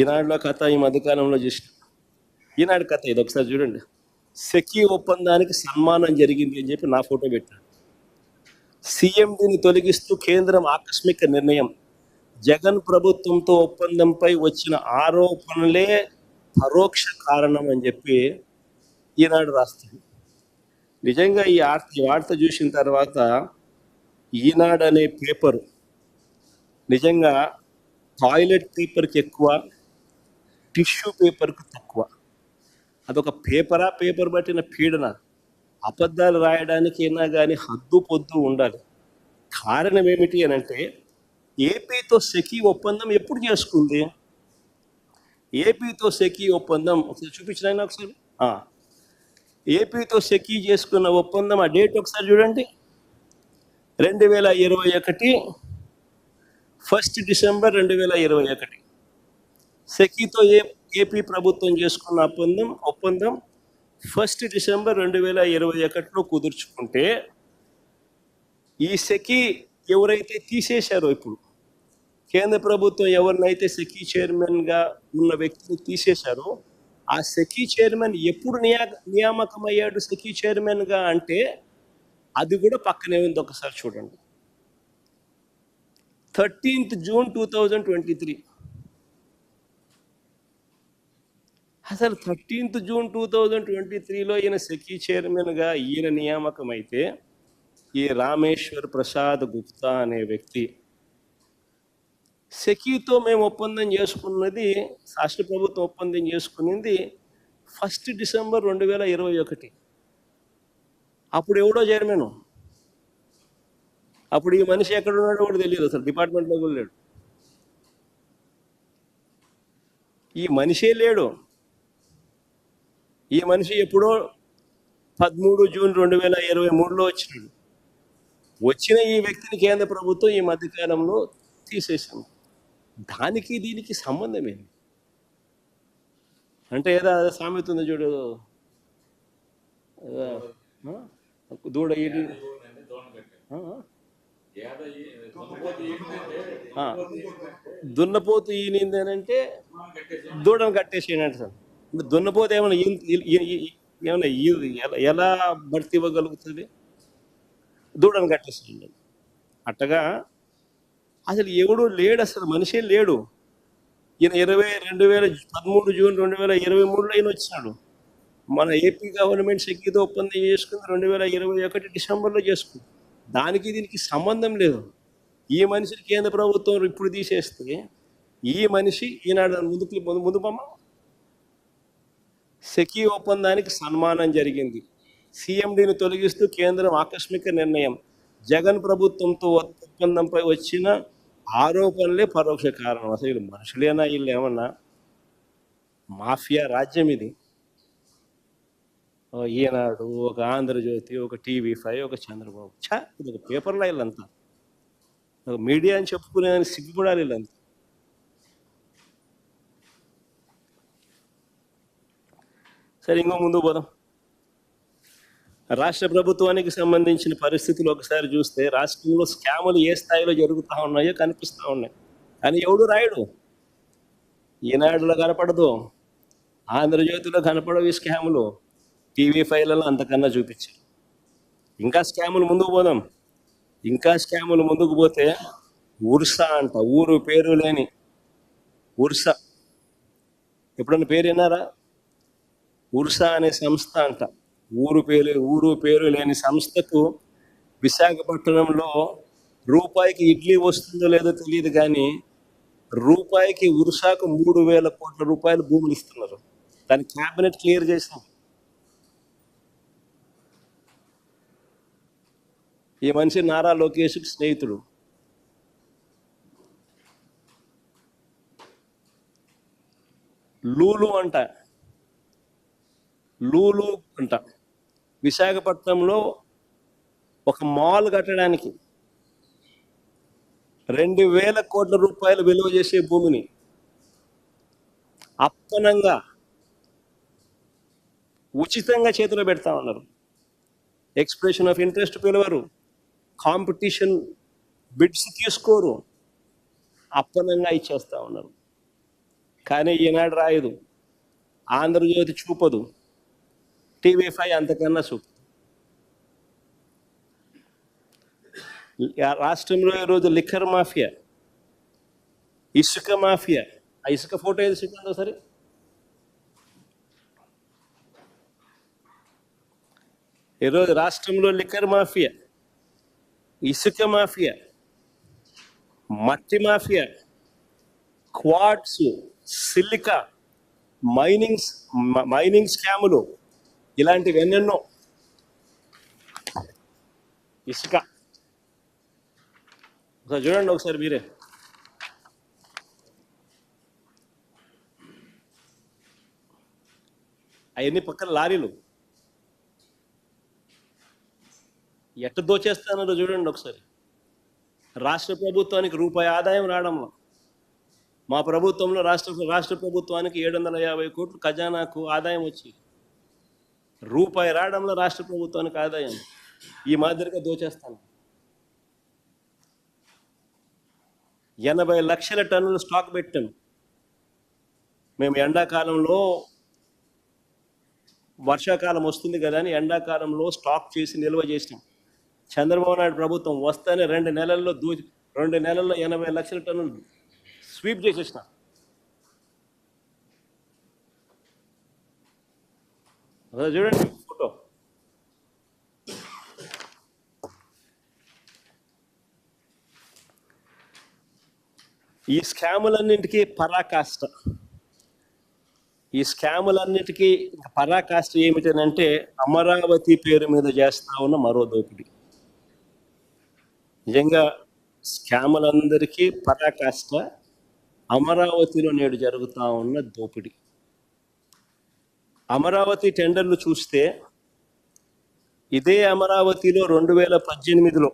ఈనాడులో కథ ఈ మధ్యకాలంలో చూసిన ఈనాడు కథ ఇది ఒకసారి చూడండి. సెకీ ఒప్పందానికి సన్మానం జరిగింది అని చెప్పి నా ఫోటో పెట్టాడు. సీఎండీని తొలగిస్తూ కేంద్రం ఆకస్మిక నిర్ణయం. జగన్ ప్రభుత్వంతో ఒప్పందంపై వచ్చిన ఆరోపణలే పరోక్ష కారణం అని చెప్పి ఈనాడు రాస్తుంది. నిజంగా ఈ వార్త చూసిన తర్వాత ఈనాడు అనే పేపరు నిజంగా టాయిలెట్ పేపర్కి ఎక్కువ, టిష్యూ పేపర్కి తక్కువ. అదొక పేపర్ పట్టిన పీడన. అబద్ధాలు రాయడానికి అయినా కానీ హద్దు పొద్దు ఉండాలి. కారణం ఏమిటి అని అంటే, ఏపీతో సెకీ ఒప్పందం ఎప్పుడు చేసుకుంది? ఏపీతో సెకీ ఒప్పందం ఒకసారి చూపించిన ఒకసారి. ఏపీతో సెకీ చేసుకున్న ఒప్పందం ఆ డేట్ ఒకసారి చూడండి. 2021 1 డిసెంబర్ 2021 సెకీతో ఏపీ ప్రభుత్వం చేసుకున్న ఒప్పందం 1 డిసెంబర్ 2021లో కుదుర్చుకుంటే, ఈ సెకీ ఎవరైతే తీసేశారో, ఇప్పుడు కేంద్ర ప్రభుత్వం ఎవరినైతే సెకీ చైర్మన్గా ఉన్న వ్యక్తిని తీసేశారో, ఆ సెకీ చైర్మన్ ఎప్పుడు నియామకమయ్యాడు సెకీ చైర్మన్గా అంటే, అది కూడా పక్కనే ఉంది. ఒకసారి చూడండి. 13th June 2023. అసలు 13th June 2023లో ఈయన సెకీ చైర్మన్గా ఈయన నియామకం అయితే, ఈ రామేశ్వర్ ప్రసాద్ గుప్తా అనే వ్యక్తి సెకీతో మేము ఒప్పందం చేసుకున్నది, రాష్ట్ర ప్రభుత్వం ఒప్పందం చేసుకున్నది 1 డిసెంబర్ 2021. అప్పుడు ఎవడో చైర్మన్. అప్పుడు ఈ మనిషి ఎక్కడ ఉన్నాడో కూడా తెలియదు, అసలు డిపార్ట్మెంట్లో కూడా లేడు. ఈ మనిషే లేడు. ఈ మనిషి ఎప్పుడో 13 జూన్ 2023లో వచ్చినాడు. వచ్చిన ఈ వ్యక్తిని కేంద్ర ప్రభుత్వం ఈ మధ్యకాలంలో తీసేసాం. దానికి దీనికి సంబంధం ఏంటి అంటే, ఏదో సామెత ఉంది చూడు, దూడ ఈడి దున్నపోతు ఈనింది అని అంటే దూడను కట్టేసేయండి సార్. దున్నపోతు ఏమైనా ఎలా భర్తీ ఇవ్వగలుగుతుంది? దూడను కట్టేసేయండి. అట్టగా అసలు ఎవడు లేడు, అసలు మనిషే లేడు. ఈయన 2013 జూన్ 2023లో ఈయన వచ్చినాడు. మన ఏపీ గవర్నమెంట్ సెకీతో ఒప్పందం చేసుకుంది 2021 డిసెంబర్లో చేసుకుంది. దానికి దీనికి సంబంధం లేదు. ఈ మనిషిని కేంద్ర ప్రభుత్వం ఇప్పుడు తీసేస్తే, ఈ మనిషి ఈనాడు ముందు బొమ్మ సెకీ ఒప్పందానికి సన్మానం జరిగింది. సీఎండీని తొలగిస్తూ కేంద్రం ఆకస్మిక నిర్ణయం. జగన్ ప్రభుత్వంతో ఒప్పందంపై వచ్చిన ఆరోపణలే పరోక్ష కారణం. అసలు వీళ్ళు మనుషులేనా? వీళ్ళు ఏమన్నా మాఫియా రాజ్యం ఇది. ఈనాడు, ఒక ఆంధ్రజ్యోతి, ఒక TV5, ఒక చంద్రబాబు. ఇది ఒక పేపర్లో వీళ్ళంతా ఒక మీడియా అని చెప్పుకునేదానికి సిగ్గుపడాలి వీళ్ళంతా. సరే, ఇంకో ముందుకు పోదాం. రాష్ట్ర ప్రభుత్వానికి సంబంధించిన పరిస్థితులు ఒకసారి చూస్తే, రాష్ట్రంలో స్కాములు ఏ స్థాయిలో జరుగుతూ ఉన్నాయో కనిపిస్తూ ఉన్నాయి. కానీ ఎవడు రాయడు. ఈనాడులో కనపడదు, ఆంధ్రజ్యోతిలో కనపడవు ఈ స్కాములు. TV5లలో అంతకన్నా చూపించారు. ఇంకా స్కాములు ముందుకు పోదాం. ఇంకా స్కాములు ముందుకు పోతే, ఉర్సా అంట, ఊరు పేరు లేని ఉర్సా. ఎప్పుడన్నా పేరు విన్నారా? ఉర్సా అనే సంస్థ అంట. ఊరు పేరు లేని సంస్థకు విశాఖపట్నంలో రూపాయికి ఇడ్లీ వస్తుందో లేదో తెలియదు, కానీ రూపాయికి ఉర్సాకు 3,000 కోట్ల రూపాయలు భూములు ఇస్తున్నారు. దాని క్యాబినెట్ క్లియర్ చేసాం. ఈ మనిషి నారా లోకేష్కి స్నేహితుడు. లూలు అంట విశాఖపట్నంలో ఒక మాల్ కట్టడానికి 2,000 కోట్ల రూపాయలు విలువ చేసే భూమిని అప్పనంగా ఉచితంగా చేతిలో పెడతా ఉన్నారు. ఎక్స్ప్రెషన్ ఆఫ్ ఇంట్రెస్ట్ పిలవరు, కాంపిటీషన్ బిడ్స్ తీసుకోరు, అప్పనంగా ఇచ్చేస్తూ ఉన్నారు. కానీ ఈనాడు రాయదు, ఆంధ్రజ్యోతి చూపదు, TV5 అంతకన్నా చూపు. రాష్ట్రంలో ఈరోజు లిక్కర్ మాఫియా, ఇసుక మాఫియా. ఆ ఇసుక ఫోటో ఏది చూపిందో సరే. ఈరోజు రాష్ట్రంలో లిక్కర్ మాఫియా, ఇసుక మాఫియా, మట్టి మాఫియా, క్వార్ట్స్, సిలికా, మైనింగ్ స్కాములు, ఇలాంటివి ఎన్నెన్నో. ఇసుక ఒకసారి చూడండి, ఒకసారి మీరే. అవన్నీ పక్కన లారీలు ఎట్ట దోచేస్తానో చూడండి ఒకసారి. రాష్ట్ర ప్రభుత్వానికి రూపాయి ఆదాయం రావడంలో, మా ప్రభుత్వంలో రాష్ట్ర ప్రభుత్వానికి 750 కోట్లు ఖజానాకు ఆదాయం వచ్చి, రూపాయి రావడంలో రాష్ట్ర ప్రభుత్వానికి ఆదాయం ఈ మాదిరిగా దోచేస్తాను. 80 లక్షల టన్నులు స్టాక్ పెట్టాం మేము. ఎండాకాలంలో, వర్షాకాలం వస్తుంది కదా అని ఎండాకాలంలో స్టాక్ చేసి నిల్వ చేసినాం. చంద్రబాబు నాయుడు ప్రభుత్వం వస్తేనే 2 నెలల్లో 80 లక్షల టన్నులు స్వీప్ చేసేసిన. అదే చూడండి ఫోటో. ఈ స్కాములన్నింటికీ పరాకాష్ట. ఈ స్కాములన్నిటికీ పరాకాష్ట ఏమిటనంటే అమరావతి పేరు మీద చేస్తా ఉన్న మరో దోపిడీ. నిజంగా స్కాములందరికీ పరాకాష్ట అమరావతిలో నేడు జరుగుతూ ఉన్న దోపిడీ. అమరావతి టెండర్లు చూస్తే, ఇదే అమరావతిలో 2018లో